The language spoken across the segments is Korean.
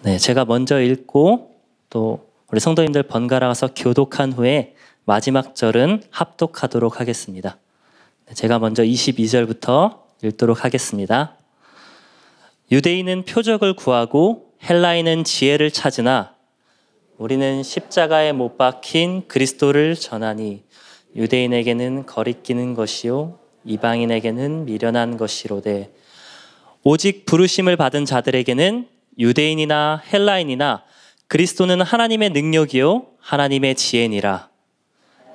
네, 제가 먼저 읽고 또 우리 성도님들 번갈아가서 교독한 후에 마지막 절은 합독하도록 하겠습니다. 제가 먼저 22절부터 읽도록 하겠습니다. 유대인은 표적을 구하고 헬라인은 지혜를 찾으나 우리는 십자가에 못 박힌 그리스도를 전하니 유대인에게는 거리끼는 것이요 이방인에게는 미련한 것이로되 오직 부르심을 받은 자들에게는 유대인이나 헬라인이나 그리스도는 하나님의 능력이요 하나님의 지혜니라.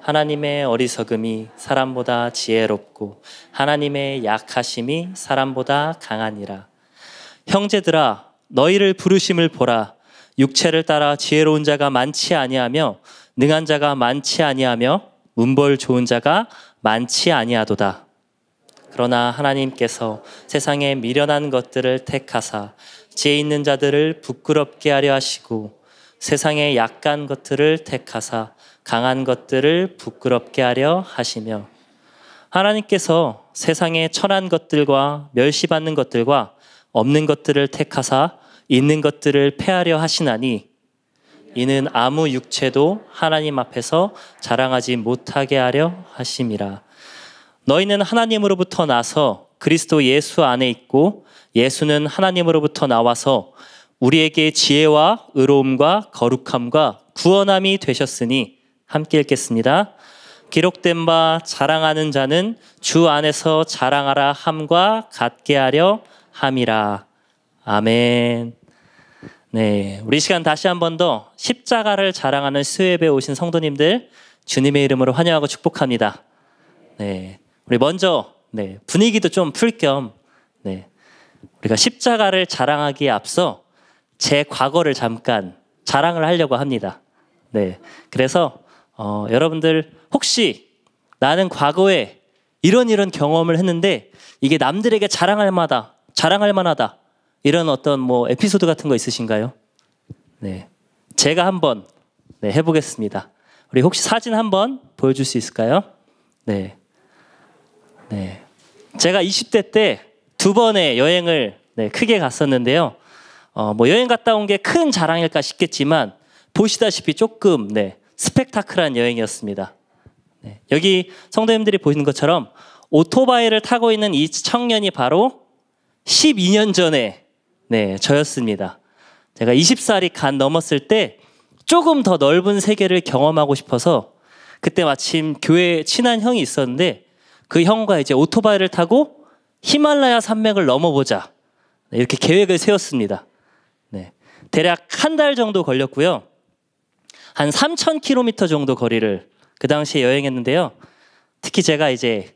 하나님의 어리석음이 사람보다 지혜롭고 하나님의 약하심이 사람보다 강하니라. 형제들아 너희를 부르심을 보라. 육체를 따라 지혜로운 자가 많지 아니하며 능한 자가 많지 아니하며 문벌 좋은 자가 많지 아니하도다. 그러나 하나님께서 세상에 미련한 것들을 택하사 지혜 있는 자들을 부끄럽게 하려 하시고 세상에 약한 것들을 택하사 강한 것들을 부끄럽게 하려 하시며 하나님께서 세상에 천한 것들과 멸시받는 것들과 없는 것들을 택하사 있는 것들을 폐하려 하시나니 이는 아무 육체도 하나님 앞에서 자랑하지 못하게 하려 하심이라. 너희는 하나님으로부터 나서 그리스도 예수 안에 있고 예수는 하나님으로부터 나와서 우리에게 지혜와 의로움과 거룩함과 구원함이 되셨으니 함께 읽겠습니다. 기록된 바 자랑하는 자는 주 안에서 자랑하라 함과 같게 하려 함이라. 아멘. 네, 우리 시간 다시 한 번 더 십자가를 자랑하는 수협에 오신 성도님들 주님의 이름으로 환영하고 축복합니다. 네, 우리 먼저 분위기도 좀 풀 겸 우리가 십자가를 자랑하기에 앞서 제 과거를 잠깐 자랑을 하려고 합니다. 네, 그래서 여러분들 혹시 나는 과거에 이런 경험을 했는데 이게 남들에게 자랑할 만하다 이런 어떤 에피소드 같은 거 있으신가요? 네, 제가 한번 해보겠습니다. 우리 혹시 사진 한번 보여줄 수 있을까요? 네, 제가 20대 때 2번의 여행을 크게 갔었는데요. 여행 갔다 온 게 큰 자랑일까 싶겠지만 보시다시피 조금 스펙타클한 여행이었습니다. 여기 성도님들이 보시는 것처럼 오토바이를 타고 있는 이 청년이 바로 12년 전에 저였습니다. 제가 20살이 간 넘었을 때 조금 더 넓은 세계를 경험하고 싶어서 그때 마침 교회에 친한 형이 있었는데 그 형과 이제 오토바이를 타고 히말라야 산맥을 넘어보자 이렇게 계획을 세웠습니다. 대략 한 달 정도 걸렸고요. 한 3,000km 정도 거리를 그 당시에 여행했는데요. 특히 제가 이제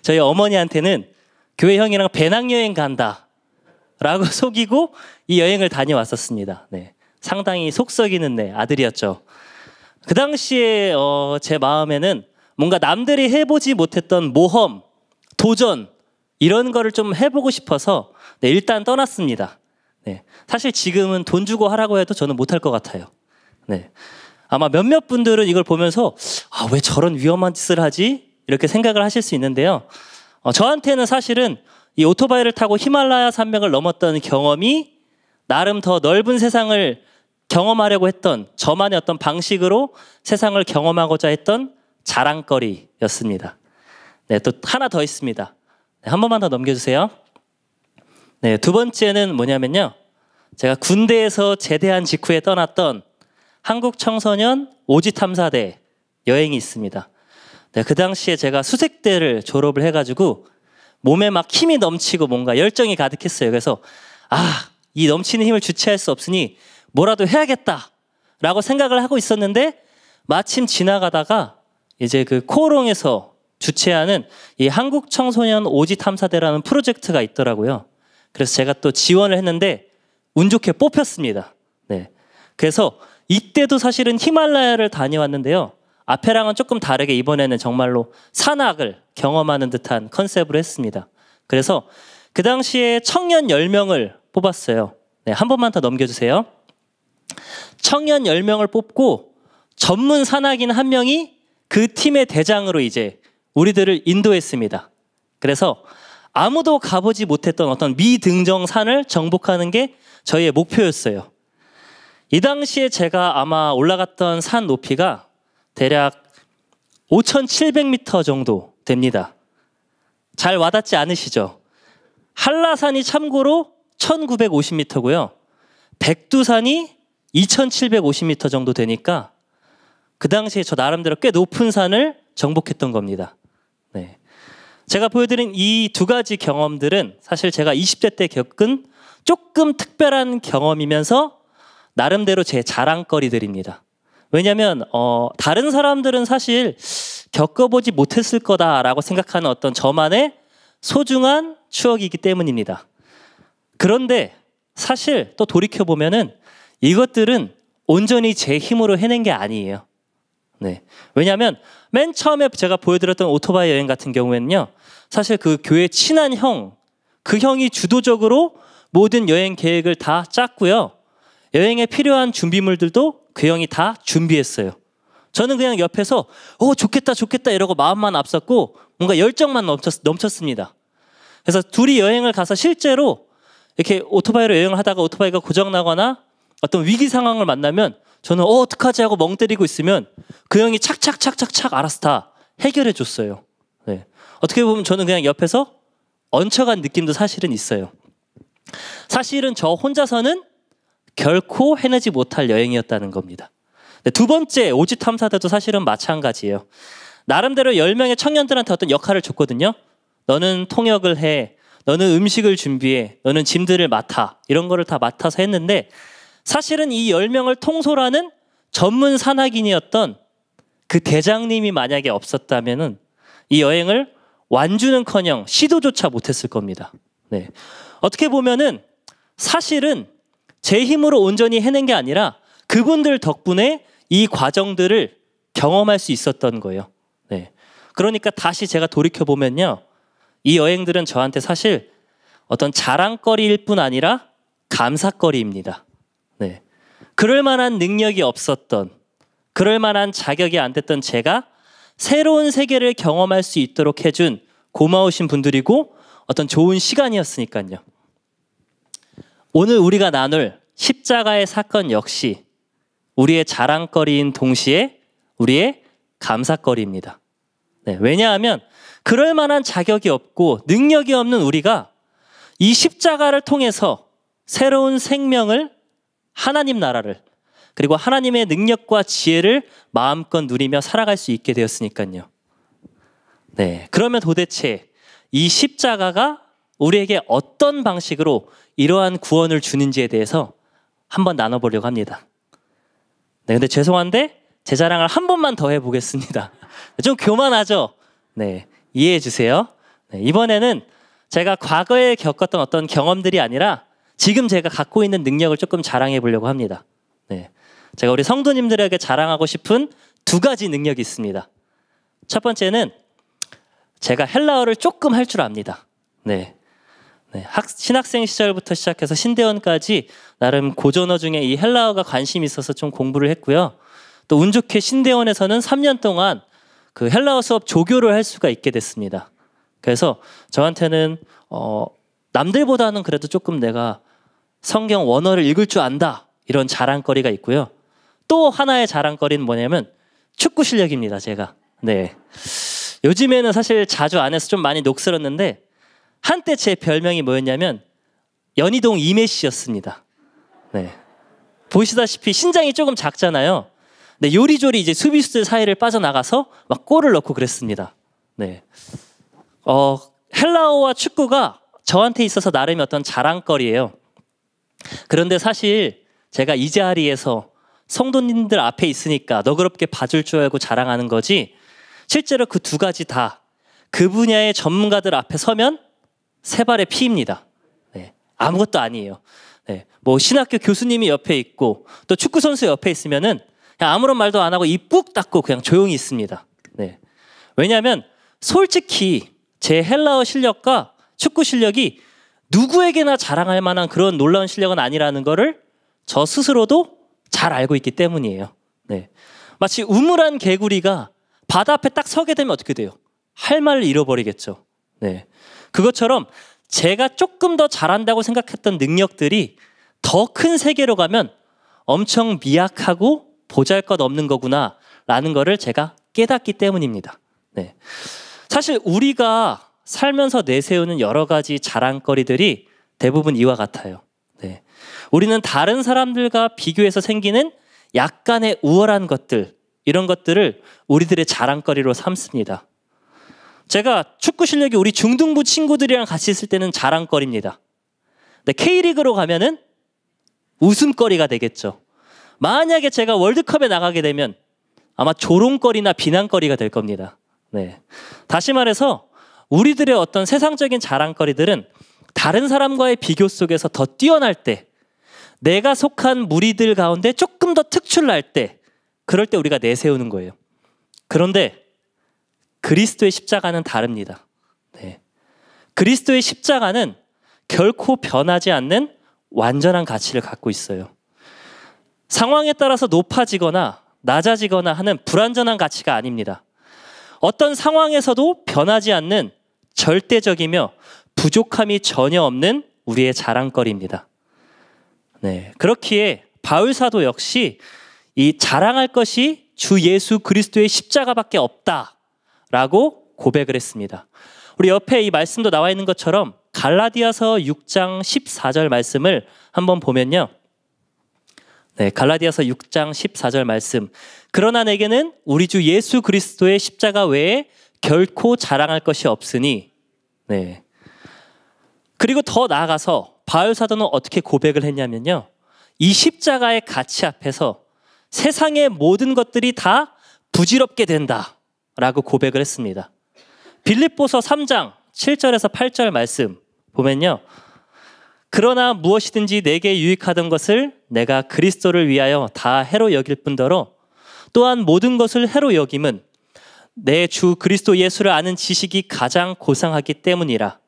저희 어머니한테는 교회 형이랑 배낭여행 간다 라고 속이고 이 여행을 다녀왔었습니다. 상당히 속 썩이는 아들이었죠. 그 당시에 제 마음에는 뭔가 남들이 해보지 못했던 모험, 도전 이런 거를 좀 해보고 싶어서 일단 떠났습니다. 사실 지금은 돈 주고 하라고 해도 저는 못할 것 같아요. 아마 몇몇 분들은 이걸 보면서 왜 저런 위험한 짓을 하지? 이렇게 생각을 하실 수 있는데요. 저한테는 사실은 이 오토바이를 타고 히말라야 산맥을 넘었던 경험이 나름 더 넓은 세상을 경험하려고 했던 저만의 어떤 방식으로 세상을 경험하고자 했던 자랑거리였습니다. 또 하나 더 있습니다. 한 번만 더 넘겨주세요. 두 번째는 뭐냐면요. 제가 군대에서 제대한 직후에 떠났던 한국 청소년 오지탐사대 여행이 있습니다. 그 당시에 제가 수색대를 졸업을 해가지고 몸에 막 힘이 넘치고 뭔가 열정이 가득했어요. 그래서 이 넘치는 힘을 주체할 수 없으니 뭐라도 해야겠다라고 생각을 하고 있었는데 마침 지나가다가 이제 그 코오롱에서 주최하는 이 한국 청소년 오지탐사대라는 프로젝트가 있더라고요. 그래서 제가 또 지원을 했는데 운 좋게 뽑혔습니다. 그래서 이때도 사실은 히말라야를 다녀왔는데요. 앞에랑은 조금 다르게 이번에는 정말로 산악을 경험하는 듯한 컨셉으로 했습니다. 그래서 그 당시에 청년 10명을 뽑았어요. 한 번만 더 넘겨주세요. 청년 10명을 뽑고 전문 산악인 한 명이 그 팀의 대장으로 이제 우리들을 인도했습니다. 그래서 아무도 가보지 못했던 어떤 미등정산을 정복하는 게 저희의 목표였어요. 이 당시에 제가 아마 올라갔던 산 높이가 대략 5,700m 정도 됩니다. 잘 와닿지 않으시죠? 한라산이 참고로 1,950m고요. 백두산이 2,750m 정도 되니까 그 당시에 저 나름대로 꽤 높은 산을 정복했던 겁니다. 네. 제가 보여드린 이 두 가지 경험들은 사실 제가 20대 때 겪은 조금 특별한 경험이면서 나름대로 제 자랑거리들입니다. 왜냐하면 다른 사람들은 사실 겪어보지 못했을 거다라고 생각하는 어떤 저만의 소중한 추억이기 때문입니다. 그런데 사실 또 돌이켜보면은 이것들은 온전히 제 힘으로 해낸 게 아니에요. 네. 왜냐하면 맨 처음에 제가 보여드렸던 오토바이 여행 같은 경우에는요, 사실 그 교회 친한 그 형이 주도적으로 모든 여행 계획을 다 짰고요. 여행에 필요한 준비물들도 그 형이 다 준비했어요. 저는 그냥 옆에서 좋겠다 좋겠다 이러고 마음만 앞섰고 뭔가 열정만 넘쳤습니다. 그래서 둘이 여행을 가서 실제로 이렇게 오토바이로 여행을 하다가 오토바이가 고장나거나 어떤 위기 상황을 만나면 저는 어떡하지 하고 멍 때리고 있으면 그 형이 착착착착착 알아서 다 해결해 줬어요. 네. 어떻게 보면 저는 그냥 옆에서 얹혀간 느낌도 사실은 있어요. 사실은 저 혼자서는 결코 해내지 못할 여행이었다는 겁니다. 네, 두 번째 오지 탐사 때도 사실은 마찬가지예요. 나름대로 10명의 청년들한테 어떤 역할을 줬거든요. 너는 통역을 해, 너는 음식을 준비해, 너는 짐들을 맡아, 이런 거를 다 맡아서 했는데 사실은 이 10명을 통솔하는 전문 산악인이었던 그 대장님이 만약에 없었다면은 이 여행을 완주는커녕 시도조차 못했을 겁니다. 네. 어떻게 보면은 사실은 제 힘으로 온전히 해낸 게 아니라 그분들 덕분에 이 과정들을 경험할 수 있었던 거예요. 네. 그러니까 다시 제가 돌이켜 보면요, 이 여행들은 저한테 사실 어떤 자랑거리일 뿐 아니라 감사거리입니다. 네. 그럴 만한 능력이 없었던, 그럴 만한 자격이 안 됐던 제가 새로운 세계를 경험할 수 있도록 해준 고마우신 분들이고 어떤 좋은 시간이었으니까요. 오늘 우리가 나눌 십자가의 사건 역시 우리의 자랑거리인 동시에 우리의 감사거리입니다. 네, 왜냐하면 그럴 만한 자격이 없고 능력이 없는 우리가 이 십자가를 통해서 새로운 생명을, 하나님 나라를, 그리고 하나님의 능력과 지혜를 마음껏 누리며 살아갈 수 있게 되었으니까요. 네, 그러면 도대체 이 십자가가 우리에게 어떤 방식으로 이러한 구원을 주는지에 대해서 한번 나눠보려고 합니다. 네, 근데 죄송한데 제 자랑을 한 번만 더 해보겠습니다. 좀 교만하죠? 네, 이해해 주세요. 네, 이번에는 제가 과거에 겪었던 어떤 경험들이 아니라 지금 제가 갖고 있는 능력을 조금 자랑해 보려고 합니다. 네, 제가 우리 성도님들에게 자랑하고 싶은 두 가지 능력이 있습니다. 첫 번째는 제가 헬라어를 조금 할 줄 압니다. 네. 네, 신학생 시절부터 시작해서 신대원까지 나름 고전어 중에 이 헬라어가 관심이 있어서 좀 공부를 했고요. 또 운 좋게 신대원에서는 3년 동안 그 헬라어 수업 조교를 할 수가 있게 됐습니다. 그래서 저한테는 남들보다는 그래도 조금 내가 성경 원어를 읽을 줄 안다, 이런 자랑거리가 있고요. 또 하나의 자랑거리는 뭐냐면 축구 실력입니다, 제가. 네. 요즘에는 사실 자주 안 해서 좀 많이 녹슬었는데 한때 제 별명이 뭐였냐면 연희동 이메시였습니다. 네. 보시다시피 신장이 조금 작잖아요. 네, 요리조리 이제 수비수들 사이를 빠져나가서 막 골을 넣고 그랬습니다. 네. 헬라어와 축구가 저한테 있어서 나름의 어떤 자랑거리예요. 그런데 사실 제가 이 자리에서 성도님들 앞에 있으니까 너그럽게 봐줄 줄 알고 자랑하는 거지, 실제로 그 두 가지 다 그 분야의 전문가들 앞에 서면 세 발의 피입니다. 네, 아무것도 아니에요. 네, 뭐 신학교 교수님이 옆에 있고 또 축구 선수 옆에 있으면은 그냥 아무런 말도 안 하고 입 꾹 닫고 그냥 조용히 있습니다. 네, 왜냐하면 솔직히 제 헬라어 실력과 축구 실력이 누구에게나 자랑할 만한 그런 놀라운 실력은 아니라는 거를 저 스스로도 잘 알고 있기 때문이에요. 네, 마치 우물한 개구리가 바다 앞에 딱 서게 되면 어떻게 돼요? 할 말을 잃어버리겠죠. 네. 그것처럼 제가 조금 더 잘한다고 생각했던 능력들이 더 큰 세계로 가면 엄청 미약하고 보잘것없는 거구나 라는 거를 제가 깨닫기 때문입니다. 네. 사실 우리가 살면서 내세우는 여러 가지 자랑거리들이 대부분 이와 같아요. 네. 우리는 다른 사람들과 비교해서 생기는 약간의 우월한 것들, 이런 것들을 우리들의 자랑거리로 삼습니다. 제가 축구 실력이 우리 중등부 친구들이랑 같이 있을 때는 자랑거리입니다. 근데 K리그로 가면은 웃음거리가 되겠죠. 만약에 제가 월드컵에 나가게 되면 아마 조롱거리나 비난거리가 될 겁니다. 네. 다시 말해서 우리들의 어떤 세상적인 자랑거리들은 다른 사람과의 비교 속에서 더 뛰어날 때, 내가 속한 무리들 가운데 조금 더 특출날 때, 그럴 때 우리가 내세우는 거예요. 그런데 그리스도의 십자가는 다릅니다. 네. 그리스도의 십자가는 결코 변하지 않는 완전한 가치를 갖고 있어요. 상황에 따라서 높아지거나 낮아지거나 하는 불완전한 가치가 아닙니다. 어떤 상황에서도 변하지 않는 절대적이며 부족함이 전혀 없는 우리의 자랑거리입니다. 네, 그렇기에 바울 사도 역시 이 자랑할 것이 주 예수 그리스도의 십자가밖에 없다라고 고백을 했습니다. 우리 옆에 이 말씀도 나와 있는 것처럼 갈라디아서 6장 14절 말씀을 한번 보면요. 네, 갈라디아서 6장 14절 말씀. 그러나 내게는 우리 주 예수 그리스도의 십자가 외에 결코 자랑할 것이 없으니. 네. 그리고 더 나아가서 바울 사도는 어떻게 고백을 했냐면요. 이 십자가의 가치 앞에서 세상의 모든 것들이 다 부질없게 된다라고 고백을 했습니다. 빌립보서 3장 7절에서 8절 말씀 보면요. 그러나 무엇이든지 내게 유익하던 것을 내가 그리스도를 위하여 다 해로 여길 뿐더러 또한 모든 것을 해로 여김은 내 주 그리스도 예수를 아는 지식이 가장 고상하기 때문이라.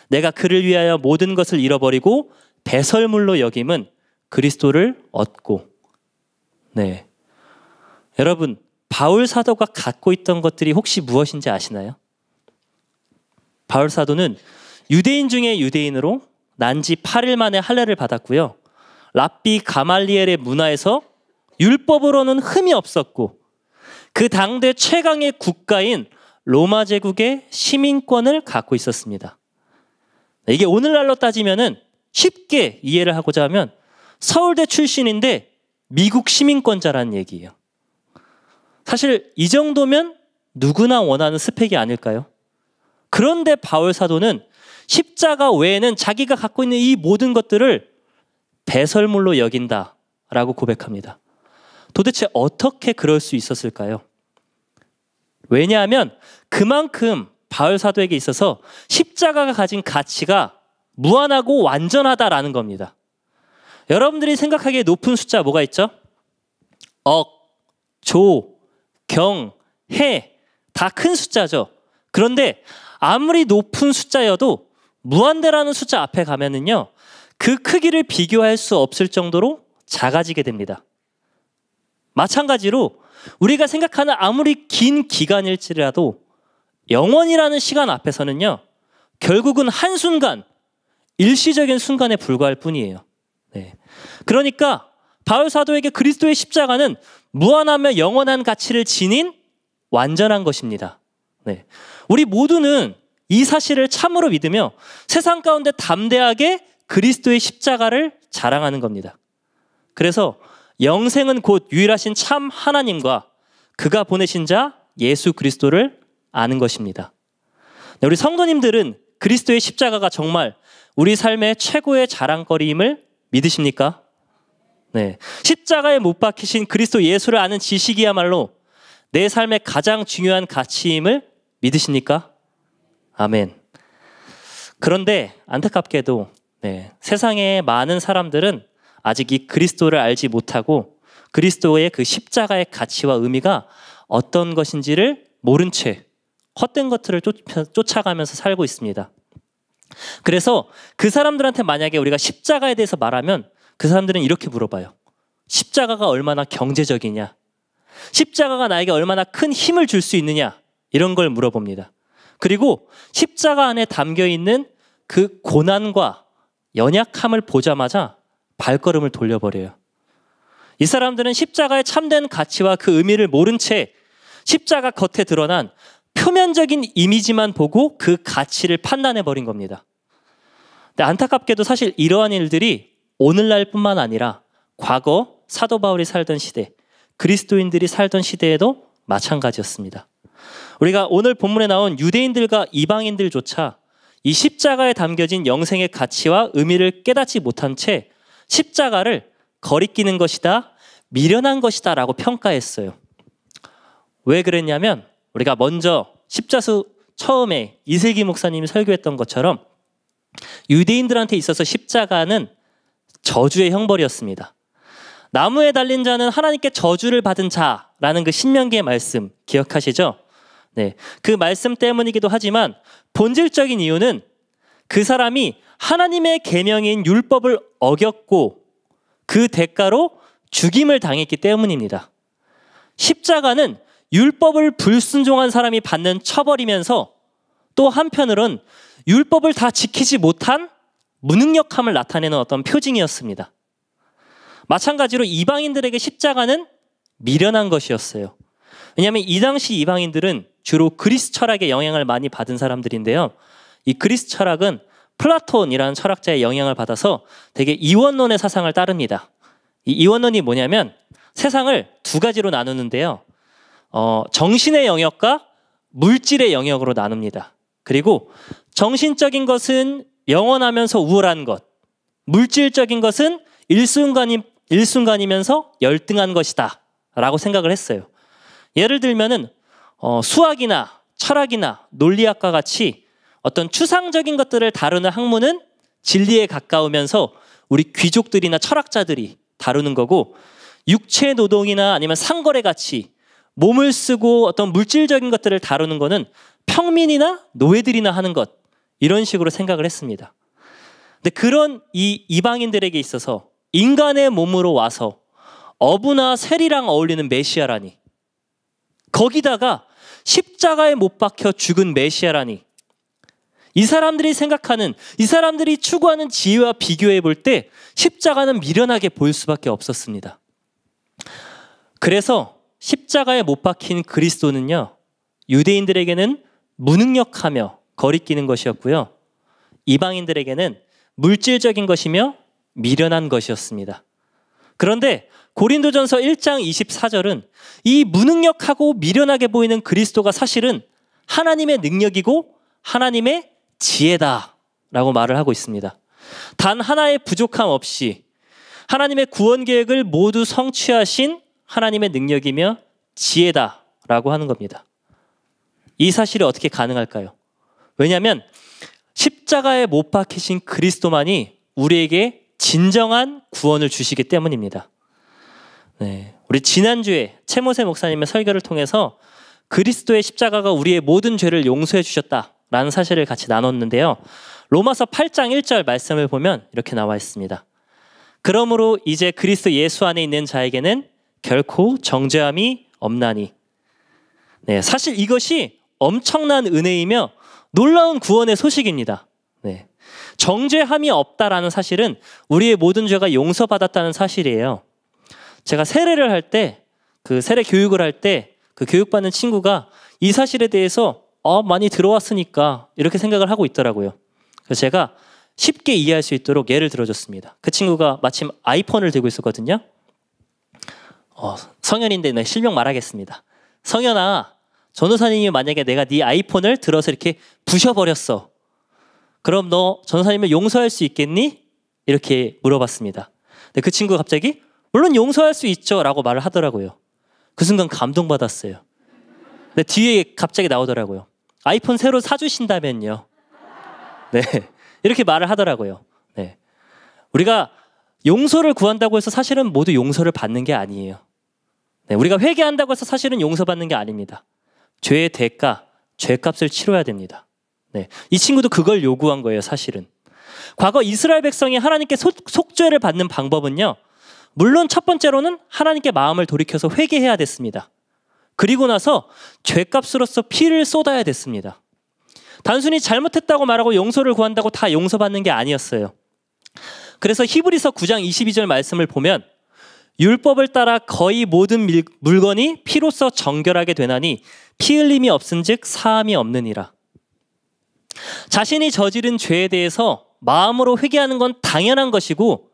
내가 그를 위하여 모든 것을 잃어버리고 배설물로 여김은 그리스도를 얻고. 네, 여러분, 바울 사도가 갖고 있던 것들이 혹시 무엇인지 아시나요? 바울 사도는 유대인 중에 유대인으로 난지 8일 만에 할례를 받았고요. 랍비 가말리엘의 문화에서 율법으로는 흠이 없었고 그 당대 최강의 국가인 로마 제국의 시민권을 갖고 있었습니다. 이게 오늘날로 따지면은 쉽게 이해를 하고자 하면 서울대 출신인데 미국 시민권자라는 얘기예요. 사실 이 정도면 누구나 원하는 스펙이 아닐까요? 그런데 바울 사도는 십자가 외에는 자기가 갖고 있는 이 모든 것들을 배설물로 여긴다라고 고백합니다. 도대체 어떻게 그럴 수 있었을까요? 왜냐하면 그만큼 바울 사도에게 있어서 십자가가 가진 가치가 무한하고 완전하다라는 겁니다. 여러분들이 생각하기에 높은 숫자 뭐가 있죠? 억, 조, 경, 해, 다 큰 숫자죠. 그런데 아무리 높은 숫자여도 무한대라는 숫자 앞에 가면은요, 그 크기를 비교할 수 없을 정도로 작아지게 됩니다. 마찬가지로 우리가 생각하는 아무리 긴 기간일지라도 영원이라는 시간 앞에서는요, 결국은 한순간, 일시적인 순간에 불과할 뿐이에요. 네. 그러니까 바울 사도에게 그리스도의 십자가는 무한하며 영원한 가치를 지닌 완전한 것입니다. 네. 우리 모두는 이 사실을 참으로 믿으며 세상 가운데 담대하게 그리스도의 십자가를 자랑하는 겁니다. 그래서 영생은 곧 유일하신 참 하나님과 그가 보내신 자 예수 그리스도를 아는 것입니다. 네, 우리 성도님들은 그리스도의 십자가가 정말 우리 삶의 최고의 자랑거리임을 믿으십니까? 네, 십자가에 못 박히신 그리스도 예수를 아는 지식이야말로 내 삶의 가장 중요한 가치임을 믿으십니까? 아멘. 그런데 안타깝게도 세상의 많은 사람들은 아직 이 그리스도를 알지 못하고 그리스도의 그 십자가의 가치와 의미가 어떤 것인지를 모른 채 헛된 것들을 쫓아가면서 살고 있습니다. 그래서 그 사람들한테 만약에 우리가 십자가에 대해서 말하면 그 사람들은 이렇게 물어봐요. 십자가가 얼마나 경제적이냐? 십자가가 나에게 얼마나 큰 힘을 줄 수 있느냐? 이런 걸 물어봅니다. 그리고 십자가 안에 담겨 있는 그 고난과 연약함을 보자마자 발걸음을 돌려버려요. 이 사람들은 십자가의 참된 가치와 그 의미를 모른 채 십자가 겉에 드러난 표면적인 이미지만 보고 그 가치를 판단해버린 겁니다. 근데 안타깝게도 사실 이러한 일들이 오늘날뿐만 아니라 과거 사도 바울이 살던 시대, 그리스도인들이 살던 시대에도 마찬가지였습니다. 우리가 오늘 본문에 나온 유대인들과 이방인들조차 이 십자가에 담겨진 영생의 가치와 의미를 깨닫지 못한 채 십자가를 거리끼는 것이다, 미련한 것이다 라고 평가했어요. 왜 그랬냐면 우리가 먼저 십자수 처음에 이세기 목사님이 설교했던 것처럼 유대인들한테 있어서 십자가는 저주의 형벌이었습니다. 나무에 달린 자는 하나님께 저주를 받은 자라는 그 신명기의 말씀 기억하시죠? 네, 그 말씀 때문이기도 하지만 본질적인 이유는 그 사람이 하나님의 계명인 율법을 어겼고 그 대가로 죽임을 당했기 때문입니다. 십자가는 율법을 불순종한 사람이 받는 처벌이면서 또 한편으론 율법을 다 지키지 못한 무능력함을 나타내는 어떤 표징이었습니다. 마찬가지로 이방인들에게 십자가는 미련한 것이었어요. 왜냐하면 이 당시 이방인들은 주로 그리스 철학의 영향을 많이 받은 사람들인데요. 이 그리스 철학은 플라톤이라는 철학자의 영향을 받아서 되게 이원론의 사상을 따릅니다. 이 이원론이 뭐냐면 세상을 두 가지로 나누는데요. 정신의 영역과 물질의 영역으로 나눕니다. 그리고 정신적인 것은 영원하면서 우월한 것, 물질적인 것은 일순간이면서 열등한 것이다 라고 생각을 했어요. 예를 들면은 수학이나 철학이나 논리학과 같이 어떤 추상적인 것들을 다루는 학문은 진리에 가까우면서 우리 귀족들이나 철학자들이 다루는 거고, 육체 노동이나 아니면 상거래 가치, 몸을 쓰고 어떤 물질적인 것들을 다루는 거는 평민이나 노예들이나 하는 것, 이런 식으로 생각을 했습니다. 근데 그런 이 이방인들에게 있어서 인간의 몸으로 와서 어부나 세리랑 어울리는 메시아라니, 거기다가 십자가에 못 박혀 죽은 메시아라니, 이 사람들이 생각하는, 이 사람들이 추구하는 지혜와 비교해 볼 때 십자가는 미련하게 보일 수밖에 없었습니다. 그래서 십자가에 못 박힌 그리스도는요, 유대인들에게는 무능력하며 거리끼는 것이었고요, 이방인들에게는 물질적인 것이며 미련한 것이었습니다. 그런데 고린도전서 1장 24절은 이 무능력하고 미련하게 보이는 그리스도가 사실은 하나님의 능력이고 하나님의 지혜다라고 말을 하고 있습니다. 단 하나의 부족함 없이 하나님의 구원 계획을 모두 성취하신 하나님의 능력이며 지혜다라고 하는 겁니다. 이 사실이 어떻게 가능할까요? 왜냐하면 십자가에 못 박히신 그리스도만이 우리에게 진정한 구원을 주시기 때문입니다. 네, 우리 지난주에 최모세 목사님의 설교를 통해서 그리스도의 십자가가 우리의 모든 죄를 용서해 주셨다라는 사실을 같이 나눴는데요. 로마서 8장 1절 말씀을 보면 이렇게 나와 있습니다. 그러므로 이제 그리스도 예수 안에 있는 자에게는 결코 정죄함이 없나니. 네, 사실 이것이 엄청난 은혜이며 놀라운 구원의 소식입니다. 네, 정죄함이 없다라는 사실은 우리의 모든 죄가 용서받았다는 사실이에요. 제가 세례를 할 때, 그 세례 교육을 할 때 그 교육받는 친구가 이 사실에 대해서 많이 들어왔으니까 이렇게 생각을 하고 있더라고요. 그래서 제가 쉽게 이해할 수 있도록 예를 들어줬습니다. 그 친구가 마침 아이폰을 들고 있었거든요. 성현인데 내 실명 말하겠습니다. 성현아, 전도사님이 만약에 내가 네 아이폰을 들어서 이렇게 부셔버렸어. 그럼 너 전도사님을 용서할 수 있겠니? 이렇게 물어봤습니다. 근데 그 친구가 갑자기 물론 용서할 수 있죠 라고 말을 하더라고요. 그 순간 감동받았어요. 근데 뒤에 갑자기 나오더라고요. 아이폰 새로 사주신다면요. 네, 이렇게 말을 하더라고요. 네, 우리가 용서를 구한다고 해서 사실은 모두 용서를 받는 게 아니에요. 네, 우리가 회개한다고 해서 사실은 용서받는 게 아닙니다. 죄의 대가, 죄값을 치러야 됩니다. 네, 이 친구도 그걸 요구한 거예요. 사실은 과거 이스라엘 백성이 하나님께 속죄를 받는 방법은요, 물론 첫 번째로는 하나님께 마음을 돌이켜서 회개해야 됐습니다. 그리고 나서 죄값으로서 피를 쏟아야 됐습니다. 단순히 잘못했다고 말하고 용서를 구한다고 다 용서받는 게 아니었어요. 그래서 히브리서 9장 22절 말씀을 보면 율법을 따라 거의 모든 물건이 피로써 정결하게 되나니 피 흘림이 없은즉 사함이 없느니라. 자신이 저지른 죄에 대해서 마음으로 회개하는 건 당연한 것이고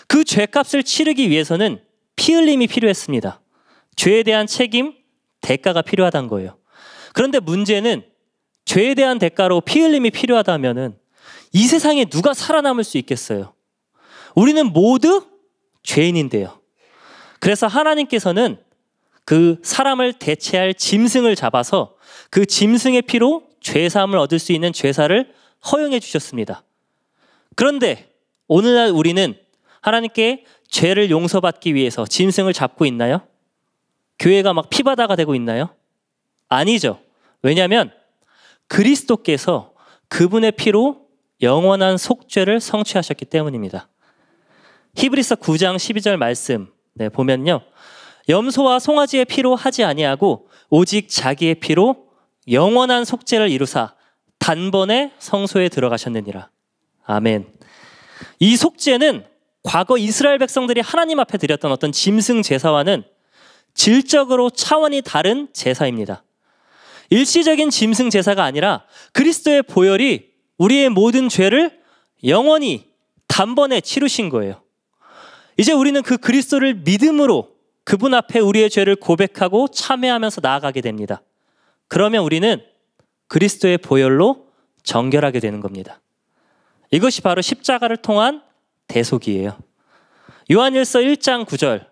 그 죄값을 치르기 위해서는 피 흘림이 필요했습니다. 죄에 대한 책임, 대가가 필요하다는 거예요. 그런데 문제는 죄에 대한 대가로 피 흘림이 필요하다면은 이 세상에 누가 살아남을 수 있겠어요? 우리는 모두 죄인인데요. 그래서 하나님께서는 그 사람을 대체할 짐승을 잡아서 그 짐승의 피로 죄사함을 얻을 수 있는 죄사를 허용해 주셨습니다. 그런데 오늘날 우리는 하나님께 죄를 용서받기 위해서 짐승을 잡고 있나요? 교회가 막 피바다가 되고 있나요? 아니죠. 왜냐하면 그리스도께서 그분의 피로 영원한 속죄를 성취하셨기 때문입니다. 히브리서 9장 12절 말씀 보면요. 염소와 송아지의 피로 하지 아니하고 오직 자기의 피로 영원한 속죄를 이루사 단번에 성소에 들어가셨느니라. 아멘. 이 속죄는 과거 이스라엘 백성들이 하나님 앞에 드렸던 어떤 짐승 제사와는 질적으로 차원이 다른 제사입니다. 일시적인 짐승 제사가 아니라 그리스도의 보혈이 우리의 모든 죄를 영원히 단번에 치르신 거예요. 이제 우리는 그 그리스도를 믿음으로 그분 앞에 우리의 죄를 고백하고 참회하면서 나아가게 됩니다. 그러면 우리는 그리스도의 보혈로 정결하게 되는 겁니다. 이것이 바로 십자가를 통한 대속이에요. 요한일서 1장 9절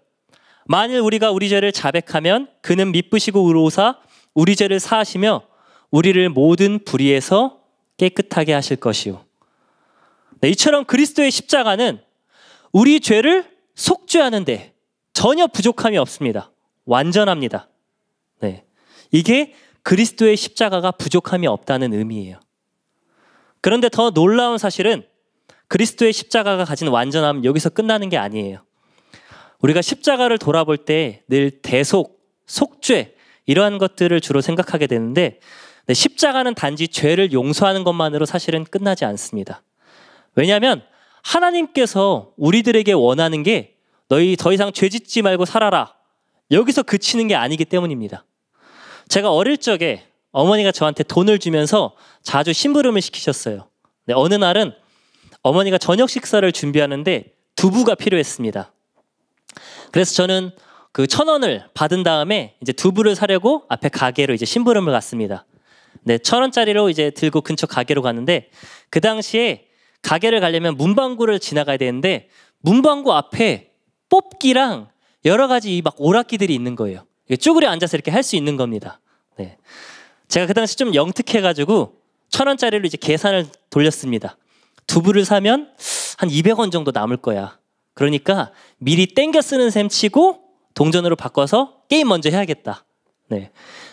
만일 우리가 우리 죄를 자백하면 그는 미쁘시고 의로우사 우리 죄를 사하시며 우리를 모든 불의에서 깨끗하게 하실 것이요. 이처럼 그리스도의 십자가는 우리 죄를 속죄하는데 전혀 부족함이 없습니다. 완전합니다. 이게 그리스도의 십자가가 부족함이 없다는 의미예요. 그런데 더 놀라운 사실은 그리스도의 십자가가 가진 완전함은 여기서 끝나는 게 아니에요. 우리가 십자가를 돌아볼 때 늘 대속, 속죄 이러한 것들을 주로 생각하게 되는데 십자가는 단지 죄를 용서하는 것만으로 사실은 끝나지 않습니다. 왜냐하면 하나님께서 우리들에게 원하는 게 너희 더 이상 죄 짓지 말고 살아라. 여기서 그치는 게 아니기 때문입니다. 제가 어릴 적에 어머니가 저한테 돈을 주면서 자주 심부름을 시키셨어요. 어느 날은 어머니가 저녁 식사를 준비하는데 두부가 필요했습니다. 그래서 저는 그 1,000원을 받은 다음에 이제 두부를 사려고 앞에 가게로 이제 심부름을 갔습니다. 1,000원짜리로 이제 들고 근처 가게로 갔는데 그 당시에 가게를 가려면 문방구를 지나가야 되는데 문방구 앞에 뽑기랑 여러 가지 막 오락기들이 있는 거예요. 쭈그려 앉아서 이렇게 할 수 있는 겁니다. 제가 그 당시 좀 영특해가지고 1,000원짜리로 이제 계산을 돌렸습니다. 두부를 사면 한 200원 정도 남을 거야. 그러니까 미리 땡겨 쓰는 셈 치고 동전으로 바꿔서 게임 먼저 해야겠다.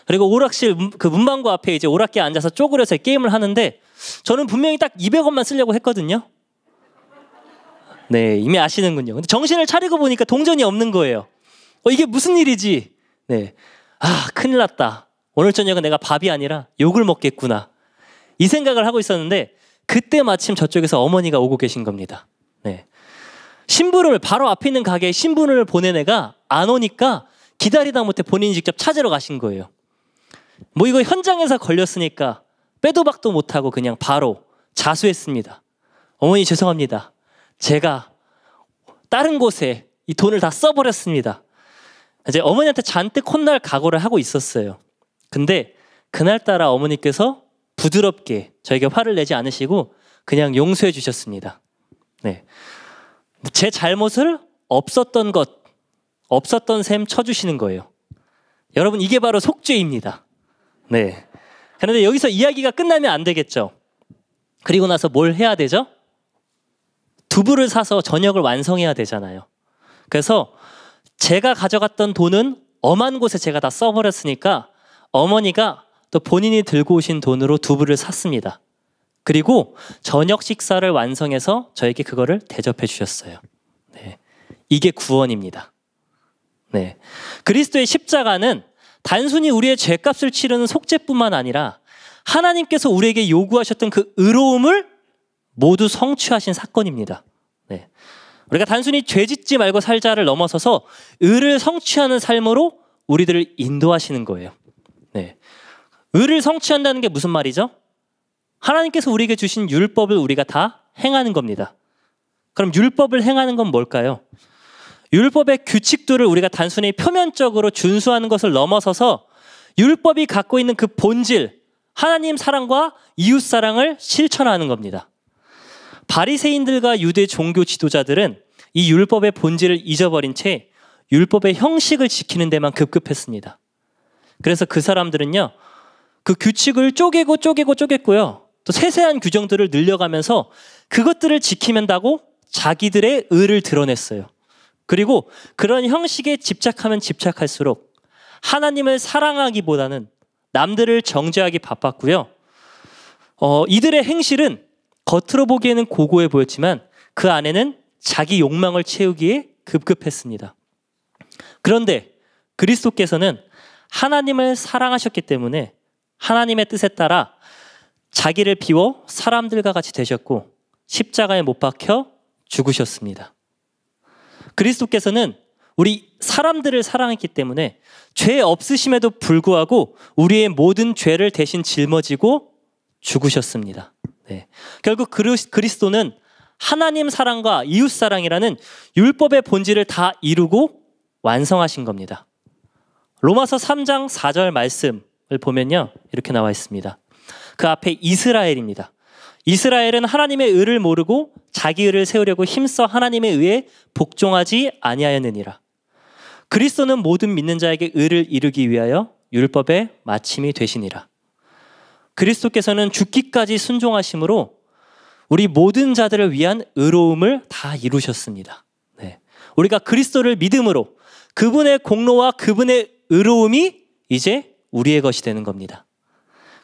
그리고 오락실 그 문방구 앞에 이제 오락기에 앉아서 쪼그려서 게임을 하는데 저는 분명히 딱 200원만 쓰려고 했거든요. 이미 아시는군요. 근데 정신을 차리고 보니까 동전이 없는 거예요. 이게 무슨 일이지? 큰일 났다. 오늘 저녁은 내가 밥이 아니라 욕을 먹겠구나. 이 생각을 하고 있었는데 그때 마침 저쪽에서 어머니가 오고 계신 겁니다. 심부름을 바로 앞에 있는 가게에 심부름을 보낸 애가 안 오니까 기다리다 못해 본인이 직접 찾으러 가신 거예요. 이거 현장에서 걸렸으니까 빼도 박도 못하고 그냥 바로 자수했습니다. 어머니 죄송합니다. 제가 다른 곳에 이 돈을 다 써버렸습니다. 이제 어머니한테 잔뜩 혼날 각오를 하고 있었어요. 근데 그날따라 어머니께서 부드럽게 저에게 화를 내지 않으시고 그냥 용서해 주셨습니다. 제 잘못을 없었던 셈 쳐주시는 거예요. 여러분 이게 바로 속죄입니다. 그런데 여기서 이야기가 끝나면 안 되겠죠. 그리고 나서 뭘 해야 되죠? 두부를 사서 저녁을 완성해야 되잖아요. 그래서 제가 가져갔던 돈은 엄한 곳에 제가 다 써버렸으니까 어머니가 또 본인이 들고 오신 돈으로 두부를 샀습니다. 그리고 저녁 식사를 완성해서 저에게 그거를 대접해 주셨어요. 이게 구원입니다. 그리스도의 십자가는 단순히 우리의 죄값을 치르는 속죄뿐만 아니라 하나님께서 우리에게 요구하셨던 그 의로움을 모두 성취하신 사건입니다. 네. 우리가 단순히 죄 짓지 말고 살자를 넘어서서 의를 성취하는 삶으로 우리들을 인도하시는 거예요. 네. 의를 성취한다는 게 무슨 말이죠? 하나님께서 우리에게 주신 율법을 우리가 다 행하는 겁니다. 그럼 율법을 행하는 건 뭘까요? 율법의 규칙들을 우리가 단순히 표면적으로 준수하는 것을 넘어서서 율법이 갖고 있는 그 본질, 하나님 사랑과 이웃 사랑을 실천하는 겁니다. 바리새인들과 유대 종교 지도자들은 이 율법의 본질을 잊어버린 채 율법의 형식을 지키는 데만 급급했습니다. 그래서 그 사람들은요, 그 규칙을 쪼개고요. 또 세세한 규정들을 늘려가면서 그것들을 지키면 다고 자기들의 의를 드러냈어요. 그리고 그런 형식에 집착하면 집착할수록 하나님을 사랑하기보다는 남들을 정죄하기 바빴고요. 이들의 행실은 겉으로 보기에는 고고해 보였지만 그 안에는 자기 욕망을 채우기에 급급했습니다. 그런데 그리스도께서는 하나님을 사랑하셨기 때문에 하나님의 뜻에 따라 자기를 비워 사람들과 같이 되셨고 십자가에 못 박혀 죽으셨습니다. 그리스도께서는 우리 사람들을 사랑했기 때문에 죄 없으심에도 불구하고 우리의 모든 죄를 대신 짊어지고 죽으셨습니다. 네. 결국 그리스도는 하나님 사랑과 이웃 사랑이라는 율법의 본질을 다 이루고 완성하신 겁니다. 로마서 3장 4절 말씀을 보면요, 이렇게 나와 있습니다. 그 앞에 이스라엘입니다. 이스라엘은 하나님의 의를 모르고 자기 의를 세우려고 힘써 하나님의 의에 복종하지 아니하였느니라. 그리스도는 모든 믿는 자에게 의를 이루기 위하여 율법의 마침이 되시니라. 그리스도께서는 죽기까지 순종하심으로 우리 모든 자들을 위한 의로움을 다 이루셨습니다. 네. 우리가 그리스도를 믿음으로 그분의 공로와 그분의 의로움이 이제 우리의 것이 되는 겁니다.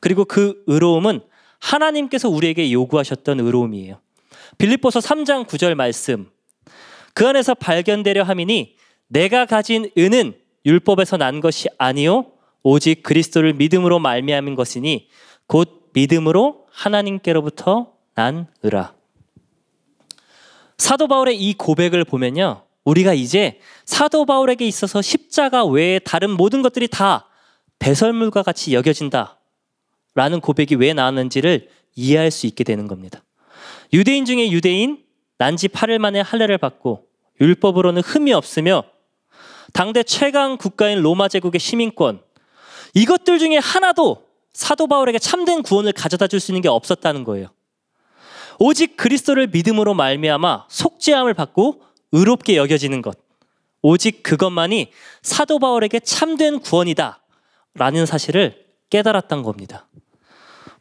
그리고 그 의로움은 하나님께서 우리에게 요구하셨던 의로움이에요. 빌립보서 3장 9절 말씀. 그 안에서 발견되려 함이니 내가 가진 의는 율법에서 난 것이 아니요 오직 그리스도를 믿음으로 말미암은 것이니 곧 믿음으로 하나님께로부터 난 의라. 사도 바울의 이 고백을 보면요, 우리가 이제 사도 바울에게 있어서 십자가 외에 다른 모든 것들이 다 배설물과 같이 여겨진다 라는 고백이 왜 나왔는지를 이해할 수 있게 되는 겁니다. 유대인 중에 유대인, 난지 8일 만에 할례를 받고 율법으로는 흠이 없으며 당대 최강 국가인 로마 제국의 시민권, 이것들 중에 하나도 사도 바울에게 참된 구원을 가져다 줄 수 있는 게 없었다는 거예요. 오직 그리스도를 믿음으로 말미암아 속죄함을 받고 의롭게 여겨지는 것, 오직 그것만이 사도 바울에게 참된 구원이다 라는 사실을 깨달았던 겁니다.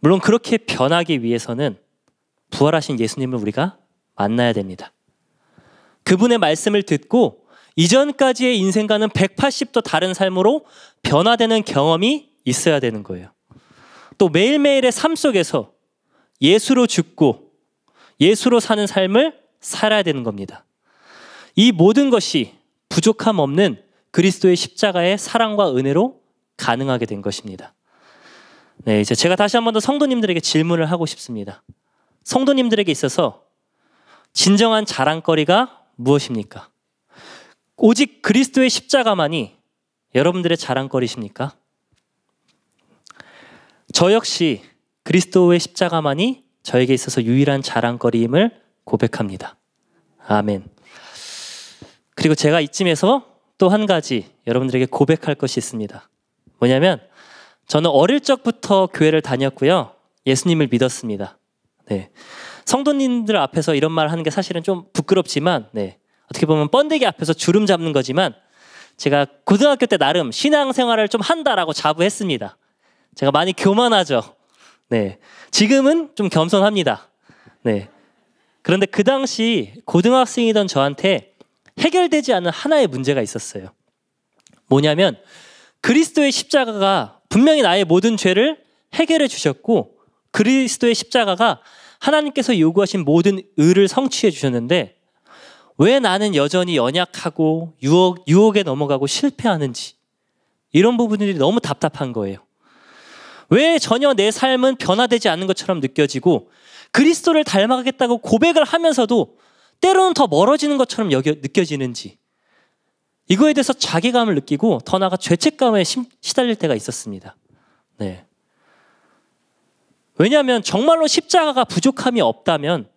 물론 그렇게 변하기 위해서는 부활하신 예수님을 우리가 만나야 됩니다. 그분의 말씀을 듣고 이전까지의 인생과는 180도 다른 삶으로 변화되는 경험이 있어야 되는 거예요. 또 매일매일의 삶 속에서 예수로 죽고 예수로 사는 삶을 살아야 되는 겁니다. 이 모든 것이 부족함 없는 그리스도의 십자가의 사랑과 은혜로 가능하게 된 것입니다. 네, 이제 제가 다시 한 번 더 성도님들에게 질문을 하고 싶습니다. 성도님들에게 있어서 진정한 자랑거리가 무엇입니까? 오직 그리스도의 십자가만이 여러분들의 자랑거리십니까? 저 역시 그리스도의 십자가만이 저에게 있어서 유일한 자랑거리임을 고백합니다. 아멘. 그리고 제가 이쯤에서 또 한 가지 여러분들에게 고백할 것이 있습니다. 뭐냐면 저는 어릴 적부터 교회를 다녔고요. 예수님을 믿었습니다. 네. 성도님들 앞에서 이런 말 하는 게 사실은 좀 부끄럽지만, 네. 어떻게 보면 번데기 앞에서 주름 잡는 거지만 제가 고등학교 때 나름 신앙생활을 좀 한다라고 자부했습니다. 제가 많이 교만하죠. 네. 지금은 좀 겸손합니다. 네. 그런데 그 당시 고등학생이던 저한테 해결되지 않은 하나의 문제가 있었어요. 뭐냐면 그리스도의 십자가가 분명히 나의 모든 죄를 해결해 주셨고 그리스도의 십자가가 하나님께서 요구하신 모든 의를 성취해 주셨는데 왜 나는 여전히 연약하고 유혹에 넘어가고 실패하는지, 이런 부분들이 너무 답답한 거예요. 왜 전혀 내 삶은 변화되지 않는 것처럼 느껴지고 그리스도를 닮아가겠다고 고백을 하면서도 때로는 더 멀어지는 것처럼 느껴지는지, 이거에 대해서 자괴감을 느끼고 더 나아가 죄책감에 시달릴 때가 있었습니다. 네. 왜냐하면 정말로 십자가가 부족함이 없다면,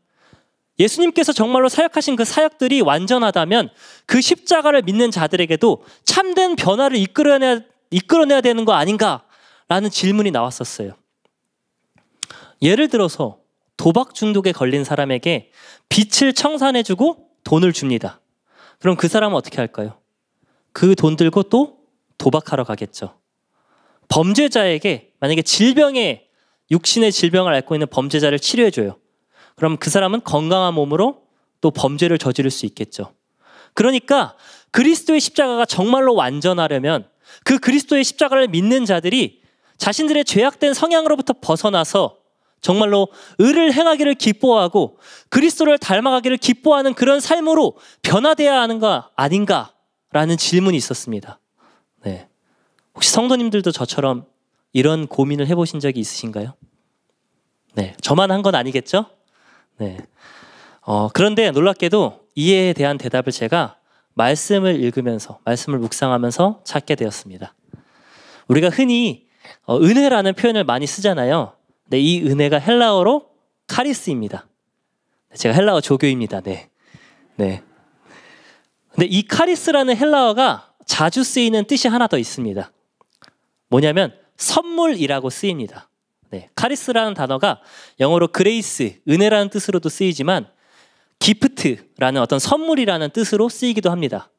예수님께서 정말로 사역하신 그 사역들이 완전하다면 그 십자가를 믿는 자들에게도 참된 변화를 이끌어내야 되는 거 아닌가라는 질문이 나왔었어요. 예를 들어서 도박 중독에 걸린 사람에게 빚을 청산해주고 돈을 줍니다. 그럼 그 사람은 어떻게 할까요? 그 돈 들고 또 도박하러 가겠죠. 범죄자에게 만약에 육신의 질병을 앓고 있는 범죄자를 치료해줘요. 그럼 그 사람은 건강한 몸으로 또 범죄를 저지를 수 있겠죠. 그러니까 그리스도의 십자가가 정말로 완전하려면 그 그리스도의 십자가를 믿는 자들이 자신들의 죄악된 성향으로부터 벗어나서 정말로 의를 행하기를 기뻐하고 그리스도를 닮아가기를 기뻐하는 그런 삶으로 변화되어야 하는 거 아닌가라는 질문이 있었습니다. 네. 혹시 성도님들도 저처럼 이런 고민을 해보신 적이 있으신가요? 네, 저만 한 건 아니겠죠? 네. 그런데 놀랍게도 이에 대한 대답을 제가 말씀을 읽으면서, 말씀을 묵상하면서 찾게 되었습니다. 우리가 흔히 은혜라는 표현을 많이 쓰잖아요. 네, 이 은혜가 헬라어로 카리스입니다. 제가 헬라어 조교입니다. 네. 네. 근데 이 카리스라는 헬라어가 자주 쓰이는 뜻이 하나 더 있습니다. 뭐냐면 선물이라고 쓰입니다. 네, 카리스라는 단어가 영어로 그레이스, 은혜라는 뜻으로도 쓰이지만 기프트라는 어떤 선물이라는 뜻으로 쓰이기도 합니다.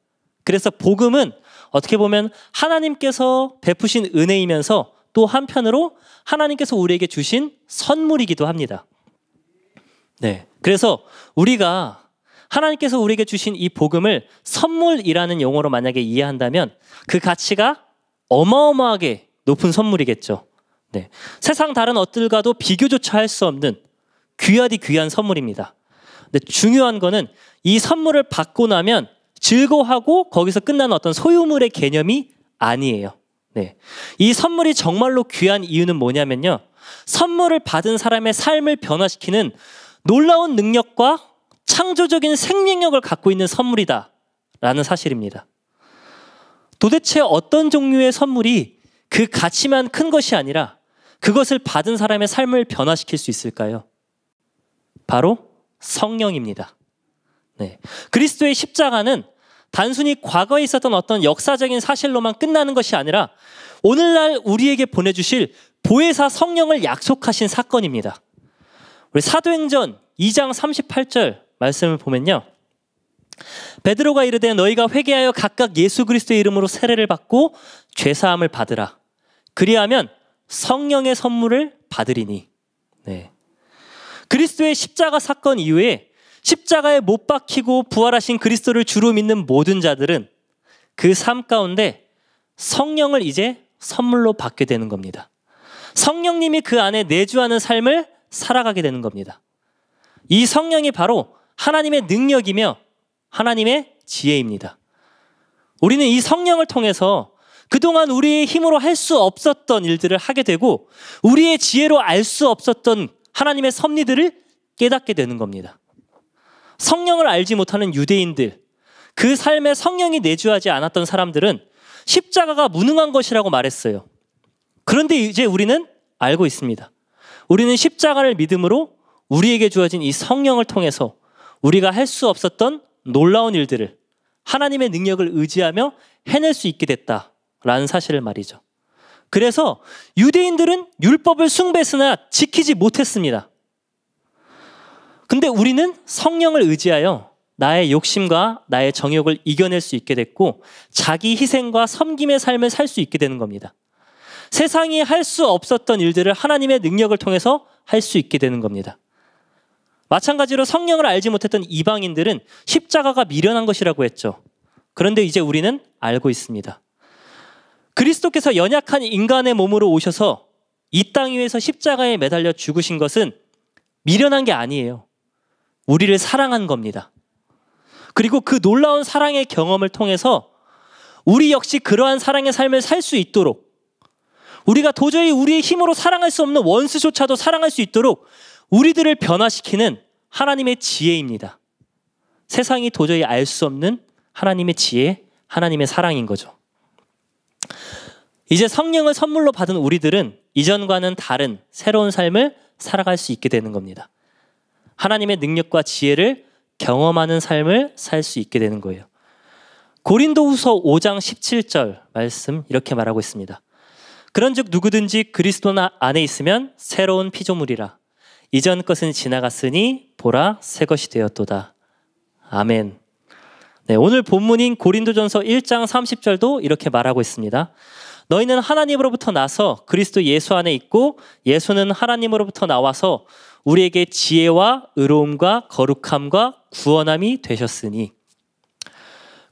그래서 복음은 어떻게 보면 하나님께서 베푸신 은혜이면서 또 한편으로 하나님께서 우리에게 주신 선물이기도 합니다. 네, 그래서 우리가 하나님께서 우리에게 주신 이 복음을 선물이라는 용어로 만약에 이해한다면 그 가치가 어마어마하게 높은 선물이겠죠. 네, 세상 다른 것들과도 비교조차 할 수 없는 귀하디 귀한 선물입니다. 근데 중요한 거는 이 선물을 받고 나면 즐거워하고 거기서 끝나는 어떤 소유물의 개념이 아니에요. 네, 이 선물이 정말로 귀한 이유는 뭐냐면요, 선물을 받은 사람의 삶을 변화시키는 놀라운 능력과 창조적인 생명력을 갖고 있는 선물이다라는 사실입니다. 도대체 어떤 종류의 선물이 그 가치만 큰 것이 아니라 그것을 받은 사람의 삶을 변화시킬 수 있을까요? 바로 성령입니다. 네. 그리스도의 십자가는 단순히 과거에 있었던 어떤 역사적인 사실로만 끝나는 것이 아니라 오늘날 우리에게 보내주실 보혜사 성령을 약속하신 사건입니다. 우리 사도행전 2장 38절 말씀을 보면요, 베드로가 이르되 너희가 회개하여 각각 예수 그리스도의 이름으로 세례를 받고 죄사함을 받으라. 그리하면 성령의 선물을 받으리니. 네. 그리스도의 십자가 사건 이후에 십자가에 못 박히고 부활하신 그리스도를 주로 믿는 모든 자들은 그 삶 가운데 성령을 이제 선물로 받게 되는 겁니다. 성령님이 그 안에 내주하는 삶을 살아가게 되는 겁니다. 이 성령이 바로 하나님의 능력이며 하나님의 지혜입니다. 우리는 이 성령을 통해서 그동안 우리의 힘으로 할 수 없었던 일들을 하게 되고 우리의 지혜로 알 수 없었던 하나님의 섭리들을 깨닫게 되는 겁니다. 성령을 알지 못하는 유대인들, 그 삶에 성령이 내주하지 않았던 사람들은 십자가가 무능한 것이라고 말했어요. 그런데 이제 우리는 알고 있습니다. 우리는 십자가를 믿음으로 우리에게 주어진 이 성령을 통해서 우리가 할 수 없었던 놀라운 일들을 하나님의 능력을 의지하며 해낼 수 있게 됐다라는 사실을 말이죠. 그래서 유대인들은 율법을 숭배했으나 지키지 못했습니다. 근데 우리는 성령을 의지하여 나의 욕심과 나의 정욕을 이겨낼 수 있게 됐고 자기 희생과 섬김의 삶을 살 수 있게 되는 겁니다. 세상이 할 수 없었던 일들을 하나님의 능력을 통해서 할 수 있게 되는 겁니다. 마찬가지로 성령을 알지 못했던 이방인들은 십자가가 미련한 것이라고 했죠. 그런데 이제 우리는 알고 있습니다. 그리스도께서 연약한 인간의 몸으로 오셔서 이 땅 위에서 십자가에 매달려 죽으신 것은 미련한 게 아니에요. 우리를 사랑한 겁니다. 그리고 그 놀라운 사랑의 경험을 통해서 우리 역시 그러한 사랑의 삶을 살 수 있도록 우리가 도저히 우리의 힘으로 사랑할 수 없는 원수조차도 사랑할 수 있도록 우리들을 변화시키는 하나님의 지혜입니다. 세상이 도저히 알 수 없는 하나님의 지혜, 하나님의 사랑인 거죠. 이제 성령을 선물로 받은 우리들은 이전과는 다른 새로운 삶을 살아갈 수 있게 되는 겁니다. 하나님의 능력과 지혜를 경험하는 삶을 살 수 있게 되는 거예요. 고린도후서 5장 17절 말씀 이렇게 말하고 있습니다. 그런즉 누구든지 그리스도 안에 있으면 새로운 피조물이라. 이전 것은 지나갔으니 보라 새 것이 되었도다. 아멘. 네, 오늘 본문인 고린도전서 1장 30절도 이렇게 말하고 있습니다. 너희는 하나님으로부터 나서 그리스도 예수 안에 있고 예수는 하나님으로부터 나와서 우리에게 지혜와 의로움과 거룩함과 구원함이 되셨으니.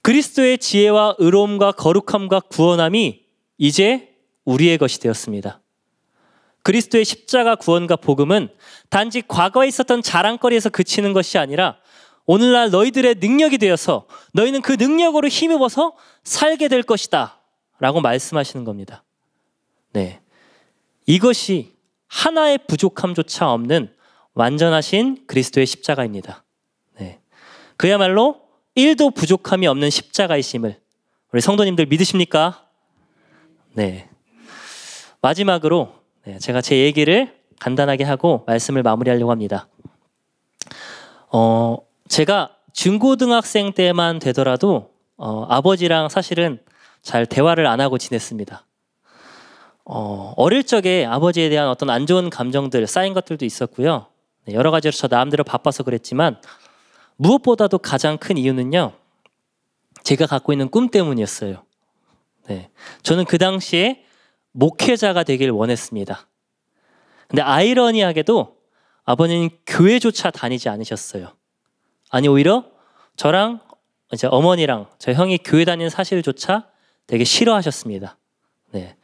그리스도의 지혜와 의로움과 거룩함과 구원함이 이제 우리의 것이 되었습니다. 그리스도의 십자가 구원과 복음은 단지 과거에 있었던 자랑거리에서 그치는 것이 아니라 오늘날 너희들의 능력이 되어서 너희는 그 능력으로 힘입어서 살게 될 것이다 라고 말씀하시는 겁니다. 네, 이것이 하나의 부족함조차 없는 완전하신 그리스도의 십자가입니다. 네, 그야말로 1도 부족함이 없는 십자가이심을 우리 성도님들 믿으십니까? 네. 마지막으로 제가 제 얘기를 간단하게 하고 말씀을 마무리하려고 합니다. 제가 중고등학생 때만 되더라도 아버지랑 사실은 잘 대화를 안 하고 지냈습니다. 어릴 적에 아버지에 대한 어떤 안 좋은 감정들 쌓인 것들도 있었고요. 여러 가지로 저 나름대로 바빠서 그랬지만 무엇보다도 가장 큰 이유는요, 제가 갖고 있는 꿈 때문이었어요. 네, 저는 그 당시에 목회자가 되길 원했습니다. 근데 아이러니하게도 아버님은 교회조차 다니지 않으셨어요. 아니, 오히려 저랑 이제 어머니랑 저 형이 교회 다니는 사실조차 되게 싫어하셨습니다. 네.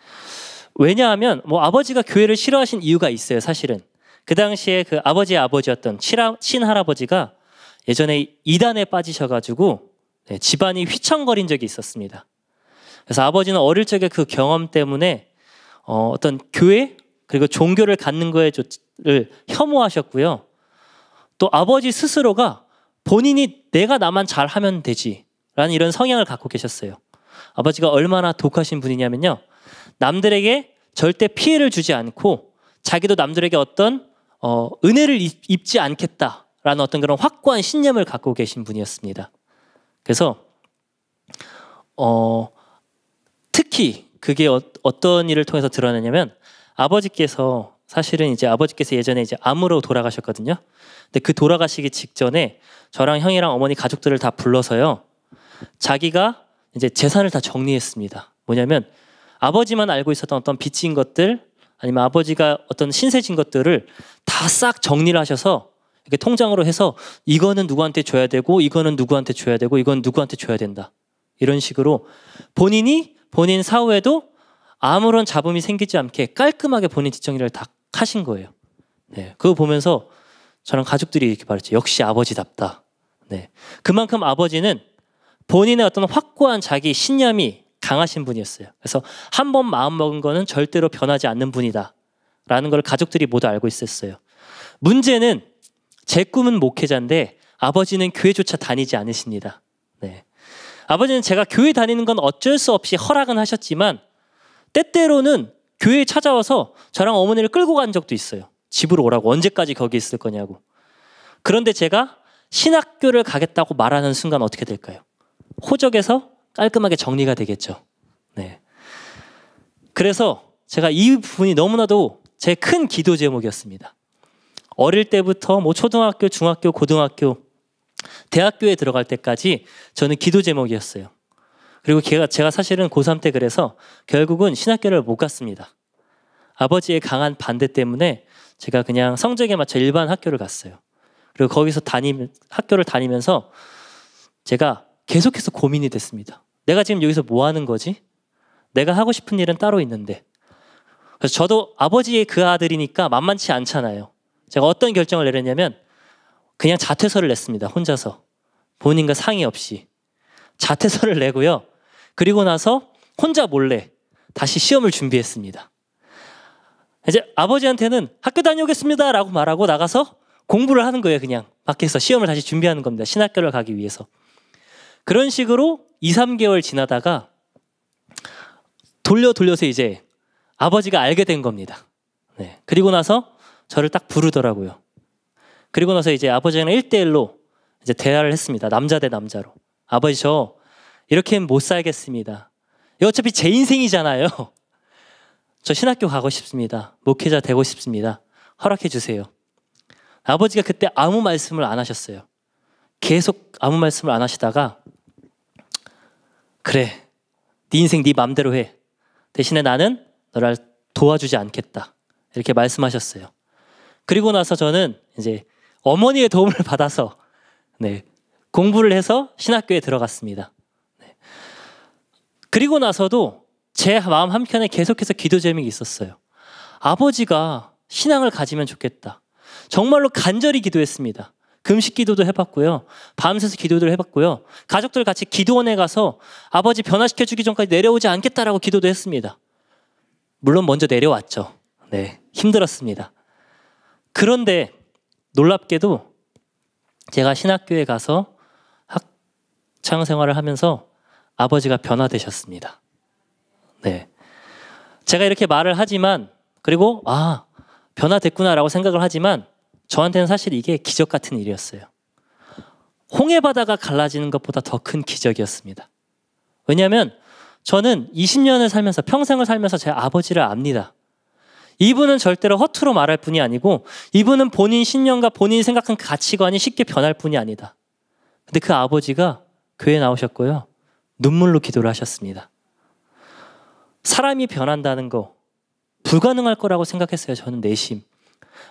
왜냐하면 아버지가 교회를 싫어하신 이유가 있어요. 사실은 그 당시에 그 아버지의 아버지였던 친할아버지가 예전에 이단에 빠지셔가지고 집안이 휘청거린 적이 있었습니다. 그래서 아버지는 어릴 적에 그 경험 때문에 어떤 교회 그리고 종교를 갖는 거를 혐오하셨고요. 또 아버지 스스로가 본인이 내가 나만 잘하면 되지라는 이런 성향을 갖고 계셨어요. 아버지가 얼마나 독하신 분이냐면요, 남들에게 절대 피해를 주지 않고 자기도 남들에게 어떤 은혜를 입지 않겠다라는 어떤 그런 확고한 신념을 갖고 계신 분이었습니다. 그래서 특히 그게 어떤 일을 통해서 드러나냐면 아버지께서 사실은 이제 아버지께서 예전에 이제 암으로 돌아가셨거든요. 근데 그 돌아가시기 직전에 저랑 형이랑 어머니 가족들을 다 불러서요, 자기가 이제 재산을 다 정리했습니다. 뭐냐면 아버지만 알고 있었던 어떤 빚진 것들 아니면 아버지가 어떤 신세진 것들을 다 싹 정리를 하셔서 이렇게 통장으로 해서 이거는 누구한테 줘야 되고 이거는 누구한테 줘야 되고 이건 누구한테 줘야 된다. 이런 식으로 본인 사후에도 아무런 잡음이 생기지 않게 깔끔하게 본인 뒷정리를 다 하신 거예요. 네, 그거 보면서 저랑 가족들이 이렇게 말했죠. 역시 아버지답다. 네, 그만큼 아버지는 본인의 어떤 확고한 자기 신념이 강하신 분이었어요. 그래서 한 번 마음 먹은 거는 절대로 변하지 않는 분이다 라는 걸 가족들이 모두 알고 있었어요. 문제는 제 꿈은 목회자인데 아버지는 교회조차 다니지 않으십니다. 네, 아버지는 제가 교회 다니는 건 어쩔 수 없이 허락은 하셨지만 때때로는 교회에 찾아와서 저랑 어머니를 끌고 간 적도 있어요. 집으로 오라고. 언제까지 거기 있을 거냐고. 그런데 제가 신학교를 가겠다고 말하는 순간 어떻게 될까요? 호적에서 깔끔하게 정리가 되겠죠. 네. 그래서 제가 이 부분이 너무나도 제 큰 기도 제목이었습니다. 어릴 때부터 초등학교, 중학교, 고등학교, 대학교에 들어갈 때까지 저는 기도 제목이었어요. 그리고 제가 사실은 고3 때 그래서 결국은 신학교를 못 갔습니다. 아버지의 강한 반대 때문에 제가 그냥 성적에 맞춰 일반 학교를 갔어요. 그리고 거기서 학교를 다니면서 제가 계속해서 고민이 됐습니다. 내가 지금 여기서 뭐 하는 거지? 내가 하고 싶은 일은 따로 있는데. 그래서 저도 아버지의 그 아들이니까 만만치 않잖아요. 제가 어떤 결정을 내렸냐면 그냥 자퇴서를 냈습니다. 혼자서. 본인과 상의 없이. 자퇴서를 내고요. 그리고 나서 혼자 몰래 다시 시험을 준비했습니다. 이제 아버지한테는 학교 다녀오겠습니다 라고 말하고 나가서 공부를 하는 거예요. 그냥 밖에서 시험을 다시 준비하는 겁니다. 신학교를 가기 위해서. 그런 식으로 2, 3개월 지나다가 돌려서 이제 아버지가 알게 된 겁니다. 네. 그리고 나서 저를 딱 부르더라고요. 그리고 나서 이제 아버지랑 1대1로 이제 대화를 했습니다. 남자 대 남자로. 아버지, 저 이렇게는 못 살겠습니다. 이거 어차피 제 인생이잖아요. 저 신학교 가고 싶습니다. 목회자 되고 싶습니다. 허락해 주세요. 아버지가 그때 아무 말씀을 안 하셨어요. 계속 아무 말씀을 안 하시다가 그래, 네 인생 네 맘대로 해. 대신에 나는 너를 도와주지 않겠다. 이렇게 말씀하셨어요. 그리고 나서 저는 이제 어머니의 도움을 받아서 공부를 해서 신학교에 들어갔습니다. 그리고 나서도 제 마음 한켠에 계속해서 기도 제목이 있었어요. 아버지가 신앙을 가지면 좋겠다. 정말로 간절히 기도했습니다. 금식 기도도 해봤고요. 밤새서 기도를 해봤고요. 가족들 같이 기도원에 가서 아버지 변화시켜주기 전까지 내려오지 않겠다라고 기도도 했습니다. 물론 먼저 내려왔죠. 네, 힘들었습니다. 그런데 놀랍게도 제가 신학교에 가서 학창 생활을 하면서 아버지가 변화되셨습니다. 네, 제가 이렇게 말을 하지만 그리고 변화됐구나라고 생각을 하지만 저한테는 사실 이게 기적 같은 일이었어요. 홍해 바다가 갈라지는 것보다 더 큰 기적이었습니다. 왜냐하면 저는 20년을 살면서 평생을 살면서 제 아버지를 압니다. 이분은 절대로 허투루 말할 분이 아니고 이분은 본인 신념과 본인이 생각한 가치관이 쉽게 변할 분이 아니다. 근데 그 아버지가 교회에 나오셨고요. 눈물로 기도를 하셨습니다. 사람이 변한다는 거 불가능할 거라고 생각했어요. 저는 내심.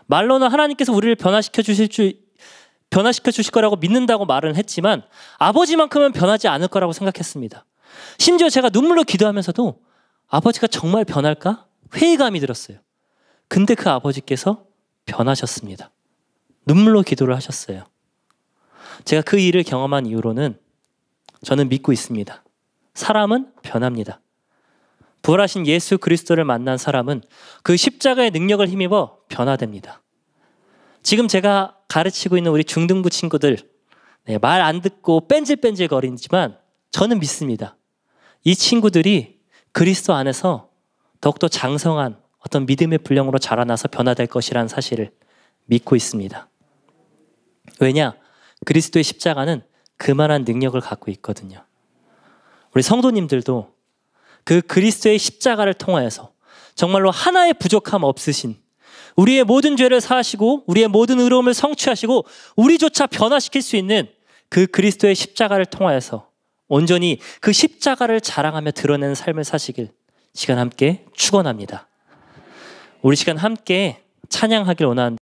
말로는 하나님께서 우리를 변화시켜 주실 거라고 믿는다고 말은 했지만 아버지만큼은 변하지 않을 거라고 생각했습니다. 심지어 제가 눈물로 기도하면서도 아버지가 정말 변할까? 회의감이 들었어요. 근데 그 아버지께서 변하셨습니다. 눈물로 기도를 하셨어요. 제가 그 일을 경험한 이후로는 저는 믿고 있습니다. 사람은 변합니다. 부활하신 예수 그리스도를 만난 사람은 그 십자가의 능력을 힘입어 변화됩니다. 지금 제가 가르치고 있는 우리 중등부 친구들 말 안 듣고 뺀질뺀질 거리지만 저는 믿습니다. 이 친구들이 그리스도 안에서 더욱더 장성한 어떤 믿음의 분량으로 자라나서 변화될 것이라는 사실을 믿고 있습니다. 왜냐? 그리스도의 십자가는 그만한 능력을 갖고 있거든요. 우리 성도님들도 그 그리스도의 십자가를 통하여서 정말로 하나의 부족함 없으신 우리의 모든 죄를 사하시고 우리의 모든 의로움을 성취하시고 우리조차 변화시킬 수 있는 그 그리스도의 십자가를 통하여서 온전히 그 십자가를 자랑하며 드러내는 삶을 사시길 시간 함께 축원합니다. 우리 시간 함께 찬양하길 원하는데